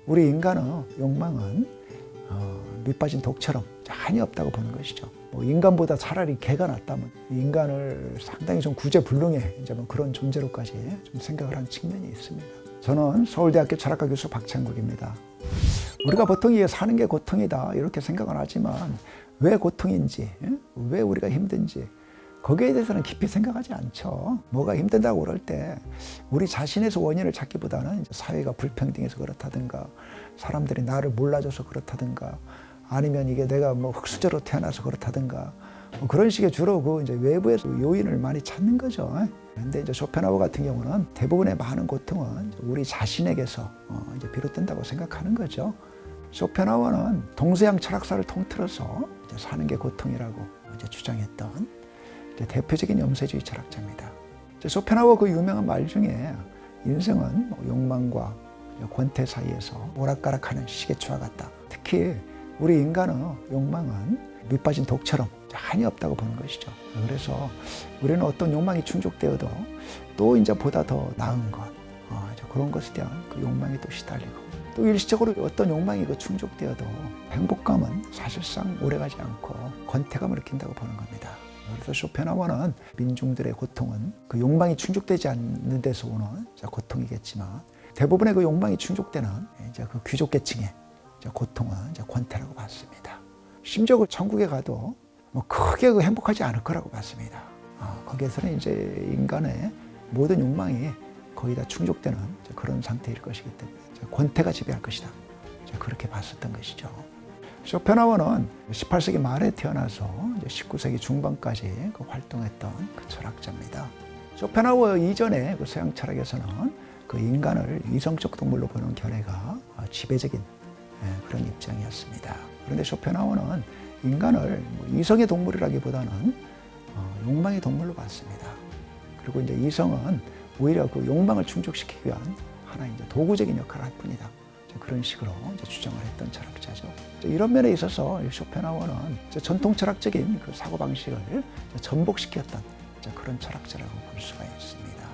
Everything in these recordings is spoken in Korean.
우리 인간의 욕망은 밑빠진 독처럼 한이 없다고 보는 것이죠. 인간보다 차라리 개가 낫다면 인간을 상당히 좀 구제불능의 이제 그런 존재로까지 좀 생각을 한 측면이 있습니다. 저는 서울대학교 철학과 교수 박창국입니다. 우리가 보통 이게 사는 게 고통이다 이렇게 생각을 하지만 왜 고통인지, 왜 우리가 힘든지 거기에 대해서는 깊이 생각하지 않죠. 뭐가 힘든다고 그럴 때 우리 자신에서 원인을 찾기보다는 사회가 불평등해서 그렇다든가 사람들이 나를 몰라줘서 그렇다든가 아니면 이게 내가 흙수저로 태어나서 그렇다든가 그런 식의 주로 이제 외부에서 요인을 많이 찾는 거죠. 그런데 이제 쇼펜하우어 같은 경우는 대부분의 많은 고통은 우리 자신에게서 이제 비롯된다고 생각하는 거죠. 쇼펜하우어는 동서양 철학사를 통틀어서 이제 사는 게 고통이라고 이제 주장했던 이제 대표적인 염세주의 철학자입니다. 쇼펜하우어 그 유명한 말 중에 인생은 욕망과 권태 사이에서 오락가락하는 시계추와 같다. 특히 우리 인간의 욕망은 밑빠진 독처럼 한이 없다고 보는 것이죠. 그래서 우리는 어떤 욕망이 충족되어도 또 이제 보다 더 나은 것, 그런 것에 대한 그 욕망이 또 시달리고 또 일시적으로 어떤 욕망이 충족되어도 행복감은 사실상 오래가지 않고 권태감을 느낀다고 보는 겁니다. 그래서 쇼펜하우어는 민중들의 고통은 그 욕망이 충족되지 않는 데서 오는 고통이겠지만 대부분의 그 욕망이 충족되는 이제 그 귀족계층의 고통은 이제 권태라고 봤습니다. 심지어 그 천국에 가도 크게 행복하지 않을 거라고 봤습니다. 거기에서는 이제 인간의 모든 욕망이 거의 다 충족되는 그런 상태일 것이기 때문에 권태가 지배할 것이다. 그렇게 봤었던 것이죠. 쇼펜하우어는 18세기 말에 태어나서 19세기 중반까지 활동했던 그 철학자입니다. 쇼펜하우어 이전에 그 서양 철학에서는 그 인간을 이성적 동물로 보는 견해가 지배적인 그런 입장이었습니다. 그런데 쇼펜하우어는 인간을 이성의 동물이라기보다는 욕망의 동물로 봤습니다. 그리고 이제 이성은 오히려 그 욕망을 충족시키기 위한 하나의 이제 도구적인 역할을 할 뿐이다. 그런 식으로 이제 주장을 했던 철학자죠. 이런 면에 있어서 쇼펜하우어는 전통 철학적인 그 사고방식을 전복시켰던 그런 철학자라고 볼 수가 있습니다.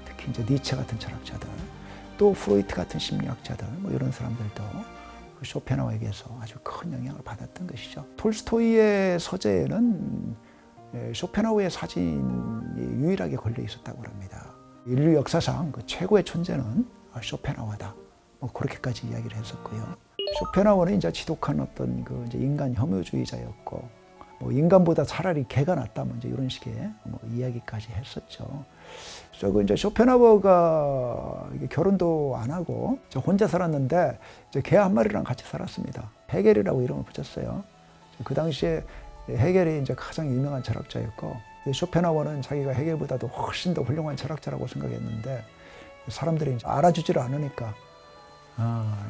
특히 이제 니체 같은 철학자들, 또 프로이트 같은 심리학자들, 이런 사람들도 그 쇼펜하우어에게서 아주 큰 영향을 받았던 것이죠. 톨스토이의 서재에는 쇼펜하우어의 사진이 유일하게 걸려 있었다고 합니다. 인류 역사상 그 최고의 존재는 쇼펜하우어다. 그렇게까지 이야기를 했었고요. 쇼펜하우어는 이제 지독한 어떤 그 이제 인간 혐오주의자였고, 인간보다 차라리 개가 낫다면 이제 이런 식의 이야기까지 했었죠. 그래서 이제 쇼펜하우어가 결혼도 안 하고 혼자 살았는데 이제 개 한 마리랑 같이 살았습니다. 헤겔이라고 이름을 붙였어요. 그 당시에 헤겔이 이제 가장 유명한 철학자였고, 쇼펜하우어는 자기가 헤겔보다도 훨씬 더 훌륭한 철학자라고 생각했는데 사람들이 이제 알아주지를 않으니까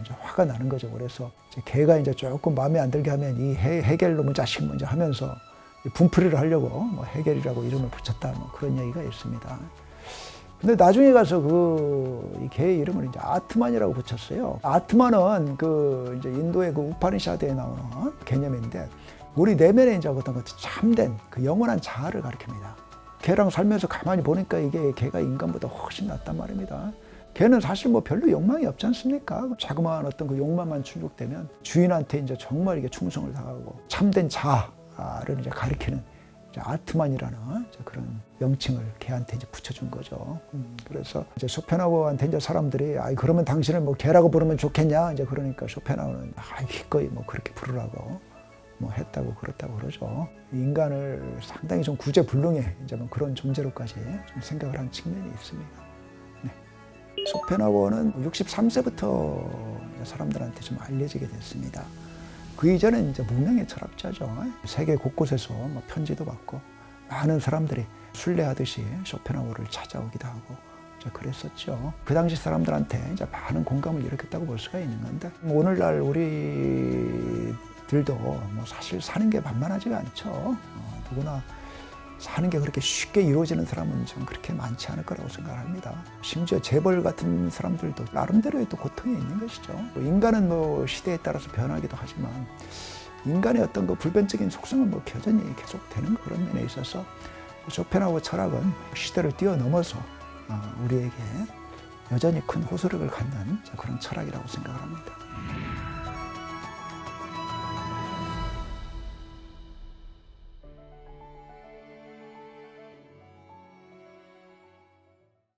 이제 화가 나는 거죠. 그래서 이제 걔가 이제 조금 마음에 안 들게 하면 이 헤겔 놈의 자식 먼저 하면서 분풀이를 하려고 헤겔이라고 이름을 붙였다 그런 얘기가 있습니다. 근데 나중에 가서 이 개의 이름을 이제 아트만이라고 붙였어요. 아트만은 그 이제 인도의 그 우파니샤드에 나오는 개념인데 우리 내면에 이제 어떤 것 참된 그 영원한 자아를 가리킵니다. 개랑 살면서 가만히 보니까 이게 개가 인간보다 훨씬 낫단 말입니다. 개는 사실 별로 욕망이 없지 않습니까? 자그마한 어떤 그 욕망만 충족되면 주인한테 이제 정말 이게 충성을 다하고 참된 자아를 이제 가리키는 이제 아트만이라는 이제 그런 명칭을 개한테 이제 붙여준 거죠. 그래서 이제 쇼펜하우어한테 이제 사람들이 그러면 당신을 개라고 부르면 좋겠냐? 이제 그러니까 쇼펜하우어는 기꺼이 그렇게 부르라고 했다고 그렇다고 그러죠. 인간을 상당히 좀 구제불능의 이제 그런 존재로까지 좀 생각을 한 측면이 있습니다. 쇼펜하우어는 63세부터 사람들한테 좀 알려지게 됐습니다. 그 이전엔 이제 무명의 철학자죠. 세계 곳곳에서 편지도 받고 많은 사람들이 순례하듯이 쇼펜하우어를 찾아오기도 하고 그랬었죠. 그 당시 사람들한테 이제 많은 공감을 일으켰다고 볼 수가 있는 건데 오늘날 우리들도 사실 사는 게 만만하지가 않죠. 누구나 사는 게 그렇게 쉽게 이루어지는 사람은 좀 그렇게 많지 않을 거라고 생각합니다. 심지어 재벌 같은 사람들도 나름대로의 또 고통이 있는 것이죠. 인간은 시대에 따라서 변하기도 하지만 인간의 어떤 그 불변적인 속성은 여전히 계속되는 그런 면에 있어서 쇼펜하우어 철학은 시대를 뛰어넘어서 우리에게 여전히 큰 호소력을 갖는 그런 철학이라고 생각을 합니다.